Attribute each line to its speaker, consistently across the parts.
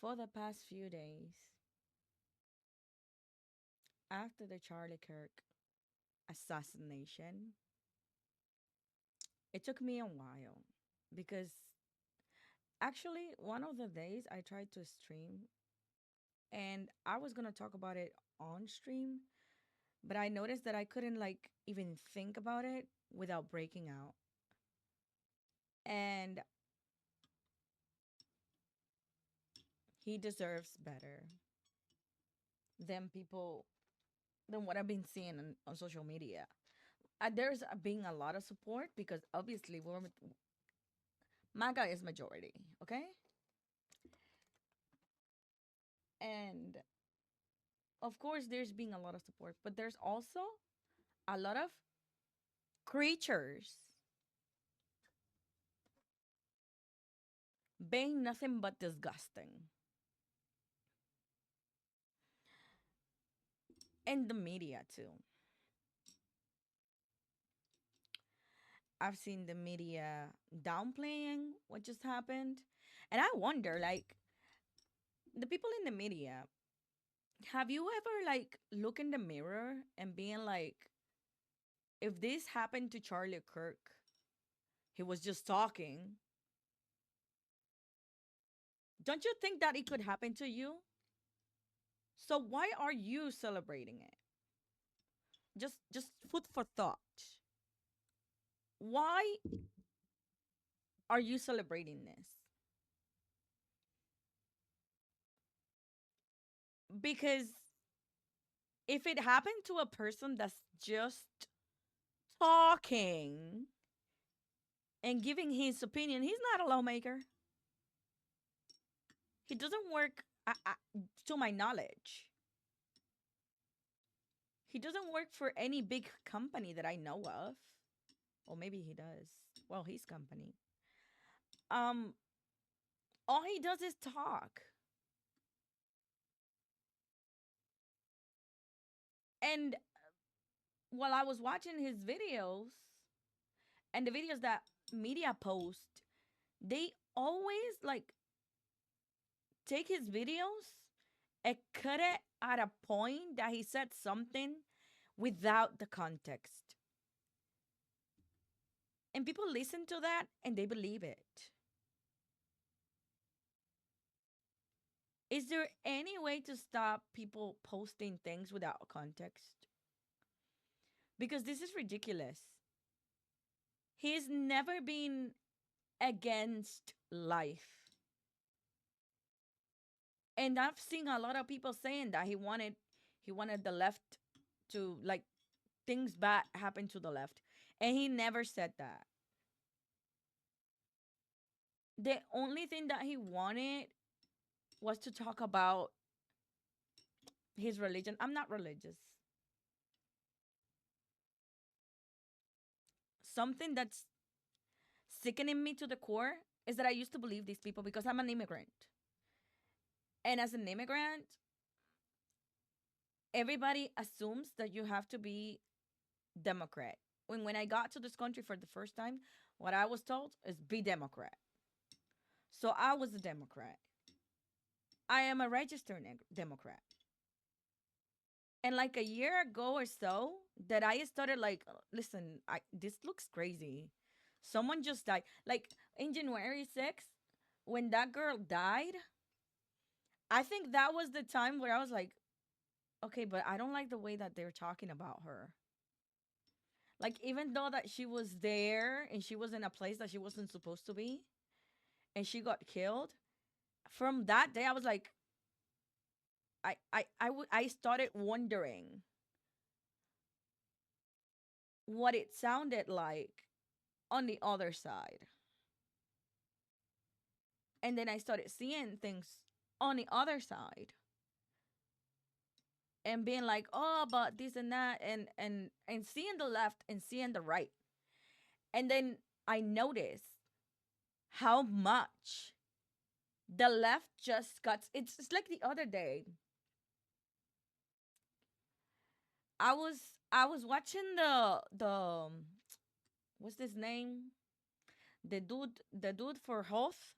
Speaker 1: For the past few days, after the Charlie Kirk assassination, it took me a while because actually, one of the days I tried to stream and I was going to talk about it on stream, but I noticed that I couldn't like even think about it without breaking out. And he deserves better than people than what I've been seeing on social media. There's been a lot of support because obviously MAGA is majority, okay? And of course, there's been a lot of support, but there's also a lot of creatures being nothing but disgusting. And the media too. I've seen the media downplaying what just happened. And I wonder, like, the people in the media, have you ever like look in the mirror and being like, if this happened to Charlie Kirk, he was just talking. Don't you think that it could happen to you? So why are you celebrating it? Just food for thought. Why are you celebrating this? Because if it happened to a person that's just talking and giving his opinion, he's not a lawmaker. He doesn't work, to my knowledge. He doesn't work for any big company that I know of. Or maybe he does. Well, his company. Um, all he does is talk. And while I was watching his videos and the videos that media post, they always like take his videos and cut it at a point that he said something without the context. And people listen to that and they believe it. Is there any way to stop people posting things without context? Because this is ridiculous. He's never been against life. And I've seen a lot of people saying that he wanted the left to like things bad happen to the left. And he never said that. The only thing that he wanted was to talk about his religion. I'm not religious. Something that's sickening me to the core is that I used to believe these people because I'm an immigrant. And as an immigrant, everybody assumes that you have to be Democrat. When I got to this country for the first time, what I was told is be Democrat. So I was a Democrat. I am a registered Democrat. And like a year ago or so, that I started like, listen, this looks crazy. Someone just died. Like in January 6th, when that girl died, I think that was the time where I was like, okay, but I don't like the way that they're talking about her. Like even though that she was there and she was in a place that she wasn't supposed to be and she got killed, from that day I was like, I started wondering what it sounded like on the other side. And then I started seeing things on the other side and being like, oh, but this and that, and seeing the left and seeing the right. And then I noticed how much the left just got it's like the other day. I was watching the what's his name? The dude for Hoth.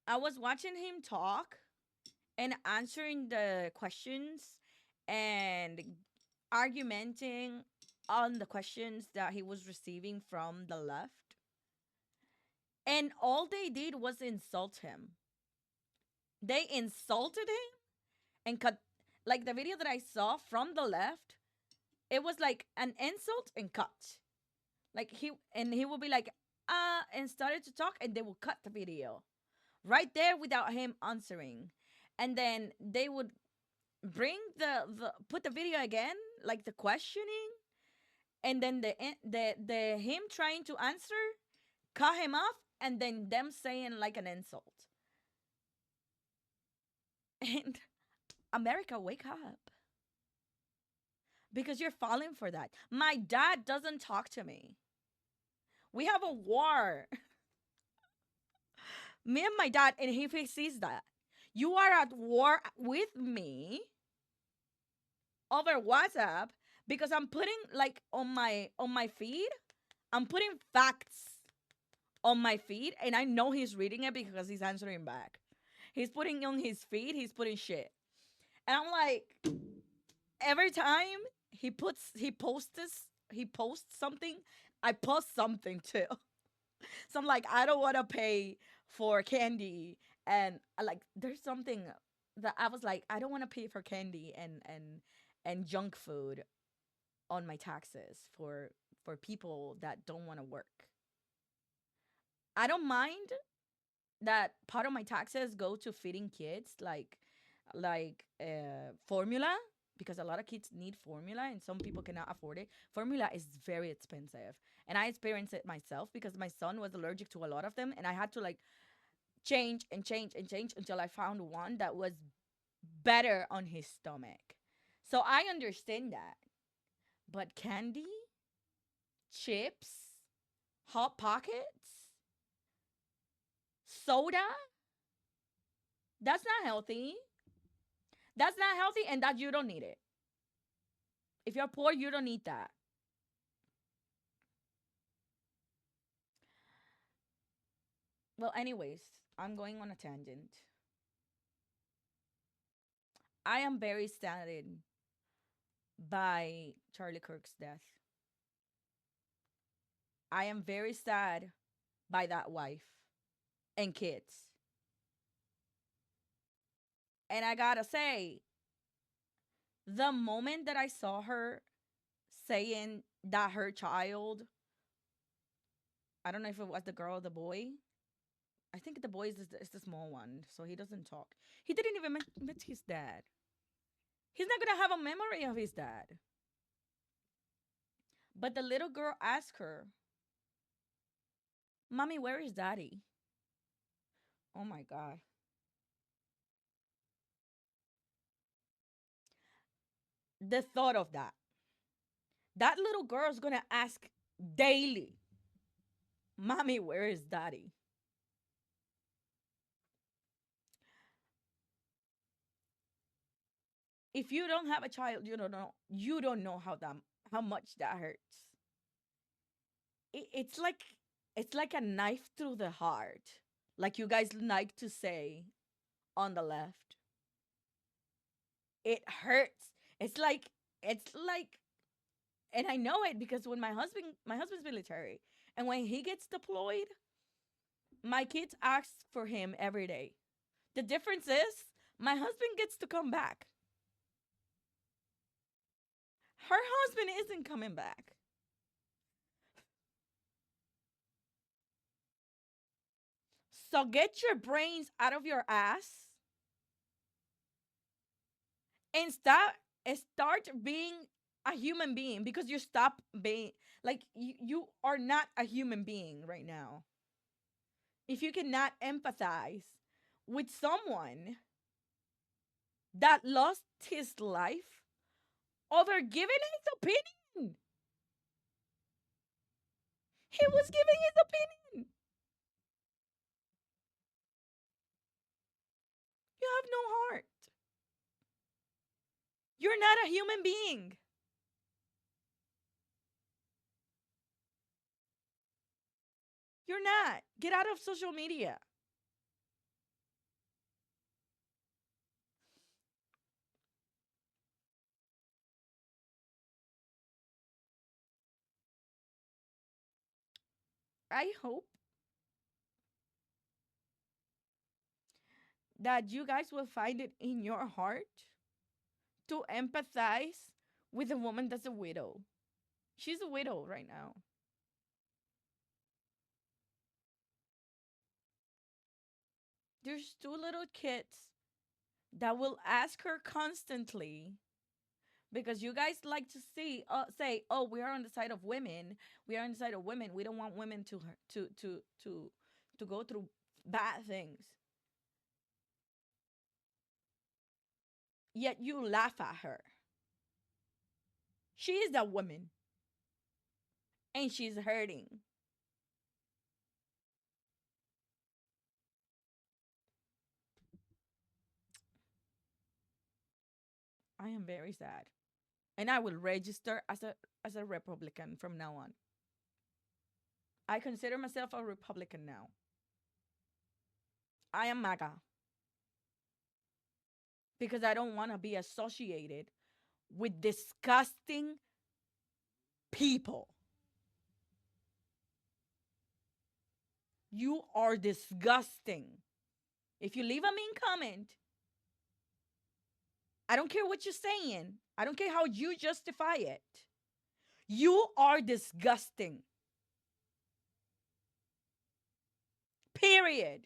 Speaker 1: I was watching him talk and answering the questions and argumenting on the questions that he was receiving from the left. And all they did was insult him. They insulted him and cut, like the video that I saw from the left, it was like an insult and cut. Like he would be like, and started to talk and they will cut the video right there without him answering. And then they would bring the put the video again, like the questioning, and then the him trying to answer, cut him off, and then them saying like an insult. And America, wake up. Because you're falling for that. My dad doesn't talk to me. We have a war. Me and my dad, and if he sees that, you are at war with me over WhatsApp because I'm putting like on my feed, I'm putting facts on my feed, and I know he's reading it because he's answering back. He's putting on his feed, he's putting shit. And I'm like, every time he posts something, I post something too. So I'm like, I don't want to pay for candy, and like there's something that I was like, I don't want to pay for candy and junk food on my taxes for people that don't want to work. I don't mind that part of my taxes go to feeding kids, like formula, because a lot of kids need formula and some people cannot afford it. Formula is very expensive, and I experienced it myself because my son was allergic to a lot of them, and I had to like change and change and change until I found one that was better on his stomach. So I understand that. But candy, chips, hot pockets, soda, that's not healthy. That's not healthy, and that you don't need it. If you're poor, you don't need that. Well, anyways, I'm going on a tangent. I am very saddened by Charlie Kirk's death. I am very sad by that wife and kids. And I gotta say, the moment that I saw her saying that her child, I don't know if it was the girl or the boy. I think the boy is the small one, so he doesn't talk. He didn't even meet his dad. He's not gonna have a memory of his dad. But the little girl asked her, "Mommy, where is daddy?" Oh my God. The thought of that. That little girl's gonna ask daily, "Mommy, where is daddy?" If you don't have a child, you don't know how much that hurts. It's like a knife through the heart, like you guys like to say on the left. It hurts. It's like, and I know it because when my husband's military, and when he gets deployed, my kids ask for him every day. The difference is my husband gets to come back. Her husband isn't coming back. So get your brains out of your ass and start being a human being, because you stop being like you are not a human being right now. If you cannot empathize with someone that lost his life over giving his opinion, he was giving his opinion. You have no heart. You're not a human being. You're not. Get out of social media. I hope that you guys will find it in your heart to empathize with a woman that's a widow. She's a widow right now. There's two little kids that will ask her constantly because you guys like to say, oh, we are on the side of women. We are on the side of women. We don't want women to go through bad things. Yet you laugh at her. She is a woman and she's hurting. I am very sad. And I will register as a Republican from now on. I consider myself a Republican now. I am MAGA because I don't want to be associated with disgusting people. You are disgusting. If you leave a mean comment, I don't care what you're saying. I don't care how you justify it. You are disgusting. Period.